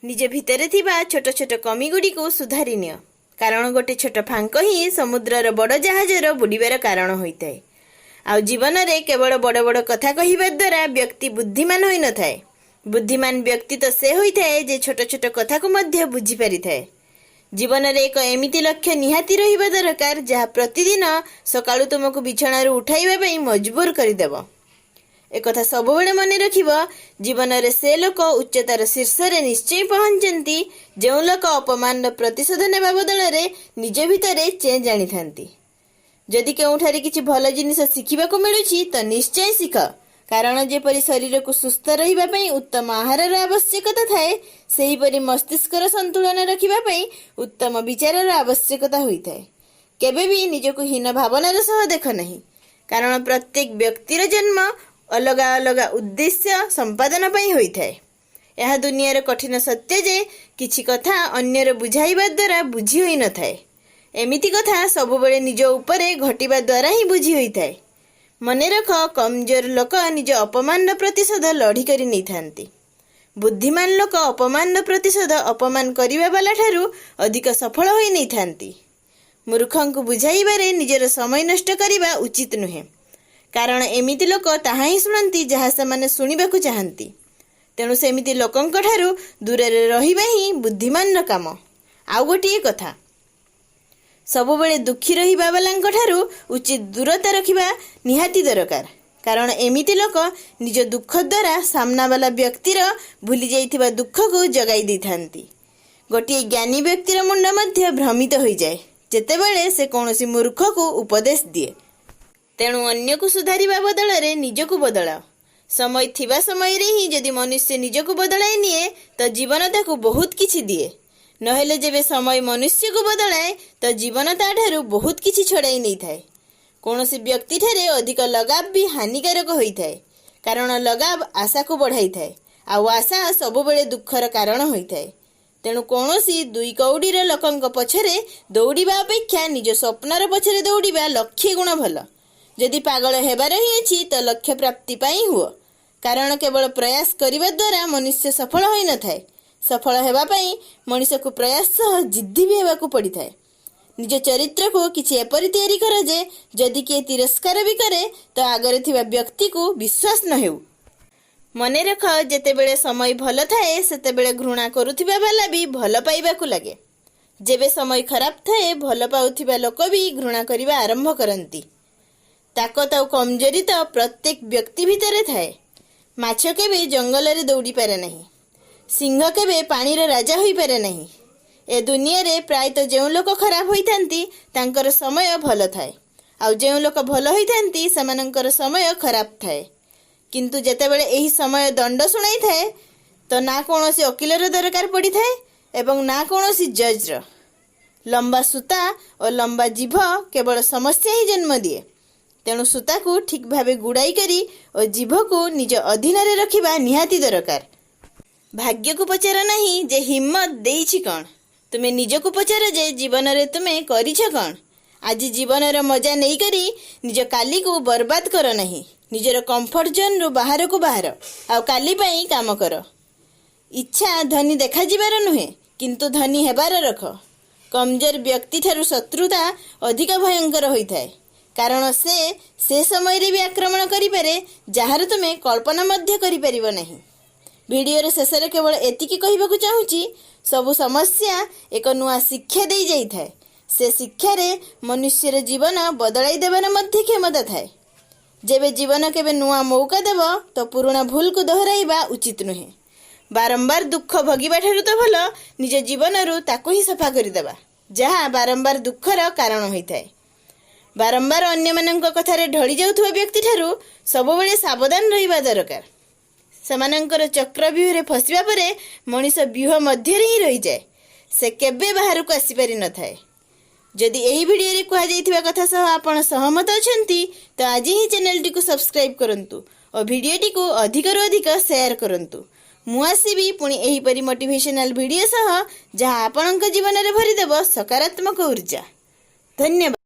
निज भितर थिबा छोट छोट कमी गुडी को सुधारी नियो कारण गोटे छोट फांक ही समुद्रर बड़ जहाजर बुड़ीबार कारण होइताए। आउ जीवन रे केवल बड़ बड़ कथा कहिबा द्वारा व्यक्ति बुद्धिमान होई न थाए। बुद्धिमान व्यक्ति तो से होइताए जे छोट छोट कथा को मध्य बुझी पारि थाए। जीवन रे एक एमिति लक्ष्य निहाती रहिबा दरकार जहा प्रतिदिन सकाळु तुमको बिछणारू उठाइबा पई मजबूर करिदेबो। एक कथा सबुबेले मन रखिबो, जीवन रे से लोक उच्चतार शीर्ष रे निश्चय पहुंचंती जो लोक अपमान प्रतिशोध नेबा बदल रे निज भितरे चेंज आनी थांती। जदि केउठारे किछि भल जिनिस शिखिबाको मिलुछि तो निश्चय शिख कारण जेपरि शरीर को सुस्थ रहिबा पई उत्तम आहारर आवश्यकता थाए सेहीपरि मस्तिष्कर संतुलन रखिबा पई उत्तम विचारर आवश्यकता होइताए। केबे भी निजको हीन भावनार सह देख नहीं कारण प्रत्येक व्यक्तिर जन्म अलग अलग उद्देश्य संपादन पई होइथाए। यह दुनियार कठिन सत्य जे किछि कथा अन्यर बुझाइबा द्वारा बुझी होई न थाए। एमिति कथा सबुबेले निज उपरे घटिबा द्वारा ही बुझी होइथाए। मने रख, कमजोर लोक निज अपमान प्रतिशोध लड़ी करी नहीं थांती। बुद्धिमान लोक अपमान प्रतिशोध अपमान करिबा वाला ठारू अधिक सफल होई नहीं थांती। मूर्खंकु बुझाइबारे निजर समय नष्ट करिबा उचित नुहे कारण एमिति लोक ताहा ही शुणती जहा सेमाने शुणिबाकु चाहंती। तेणु सेमिति लोकंक ठारू दूर रहिबा ही बुद्धिमान काम। आउ गोटिए कथा, सबुबेले दुखी रहिबा वालांक ठारू उचित दूरता रखिबा निहाती दरकार कारण एमिति लोक निज दुख द्वारा सामना वाला व्यक्तिर भूली जाइथिबा दुख को जगाई दै थांती। गोटिए ज्ञानी व्यक्तिर मुंड मध्य भ्रमित होई जाए जेतेबेले से कौनसी मूर्ख को उपदेश दिए। तेणु अन्य को सुधारिबा बदल रे निजको बदलाओ। समय थिबा समय रे ही जदि मनुष्य निजको बदलाई निए तो जीवन ताकू बहुत किछि दिए। नहेले जेबे समय मनुष्य को बदलाए तो जीवन ताठारू बहुत किछि छड़ाई नहीं थाए। कौनसी व्यक्ति ठारे अधिक लगाव भी हानिकारक होई थाए कारण लगाव आशा को बढ़ाई थाए आउ आशा सबुबेले दुखर कारण होई थाए। तेणु कौनसी दुई कौडीर लोकंक पछरे दौड़िबा अपेक्षा निज स्वप्नर पछरे दौड़िबा लक्षे गुण भल। जदि पागल हेबार ही अछि तो लक्ष्य प्राप्ति पाई हुओ कारण केवल प्रयास करिबा द्वारा मनुष्य सफल होई न थाए। सफल हेबा पई मनुष्य को प्रयास सह जिद्दी भी हेबाकू पड़ी थाए। निज चरित्र को किछि एपरि तैयारी कर जे जदि के तिरस्कार भी करे तो आगरे थिबा व्यक्ति को विश्वास न हेउ। मने रख, जेतेबेले समय भल थाए सेतेबेले घृणा करुथिबा वाला भी भल पाइबाकू लागे। जेबे समय खराब थाए भल पाउथिबा लोक भी घृणा करिबा आरंभ करंती। ताकत और कमजोरी तो प्रत्येक व्यक्ति भितर थाए। माछ केबे जंगल रे दौड़ी पारे नहीं, सिंह केबे पानी रे राजा होई पारे नहीं। ए दुनिया रे प्रायतः जो लोक खराब होई थांती तांकर समय भल थाए आउ जो लोक भल होई थांती सेमानंकर समय खराब थाए। किंतु जेतेबेले एही समय दंड सुनाई थाए तो ना कोनोसी वकीलर दरकार पड़ी थाए एवं ना कोनोसी जजर। लंबा सूता और लंबा जीभ केवल समस्या ही जन्म दिए। तेणु सूता को ठीक भावे गुड़ाई करी और जीभ को निज अधीन रे रखिबा निहाती दरकार। भाग्य को पचार नहीं जे हिम्मत देइछि कौन, तुमे निज को पचार जे जीवन रे तुमे करिछ कौन। आज जीवन रो मजा नहीं करी निज काली को बर्बाद कर नहीं। निजर कंफर्ट जोन रो बाहर को बाहर आउ काली पई काम कर। इच्छा धनी देखा जिबार नुहे किंतु धनी हेबार रख। कमजोर व्यक्ति ठारू शत्रुता अधिक भयंकर होई थाए कारण से समय रे भी आक्रमण करि पारे जहार तुमे कल्पना मध्य करि परिबो नहीं। वीडियो रे शेष रे केवल एतिकी कहिबाकू चाहूची, सबु समस्या एक नुआ शिक्षा दे जाई थाए। से शिक्षा रे मनुष्य रे जीवन बदलाई देबार मध्य क्षमता थाए। जेबे जीवन केबे नुआ मौका देब तो पुराना भूल को दोहराइबा उचित नुहे। बारंबार दुख भोगिबा ठारू तो भल निज जीवन रु ताकू ही सफा करि देबा जहा बारंबार दुखर कारण होई थाए। बारंबार अन्य मानक कथारे ढली जाउथुवा व्यक्ति ठारू सबुबेले सावधान रहिबा दरकार। सेमानंकर चक्रव्यूह रे फसिबा परे मनीष व्यूह मध्य रे ही रही जाए, से केबे बाहर को आसी पारि न थाए। जदि एही वीडियो रे कुहा जाइथिबा कथा सह आपण सहमत अछंती तो आज ही चैनल टी को सब्सक्राइब करंतु और वीडियो टी को अधिक रु अधिक शेयर करंतु। मु आसीबी पुणी एही परि मोटिवेशनल वीडियो सह जहा आपणक जीवन रे भरि देबो सकारात्मक ऊर्जा। धन्यवाद।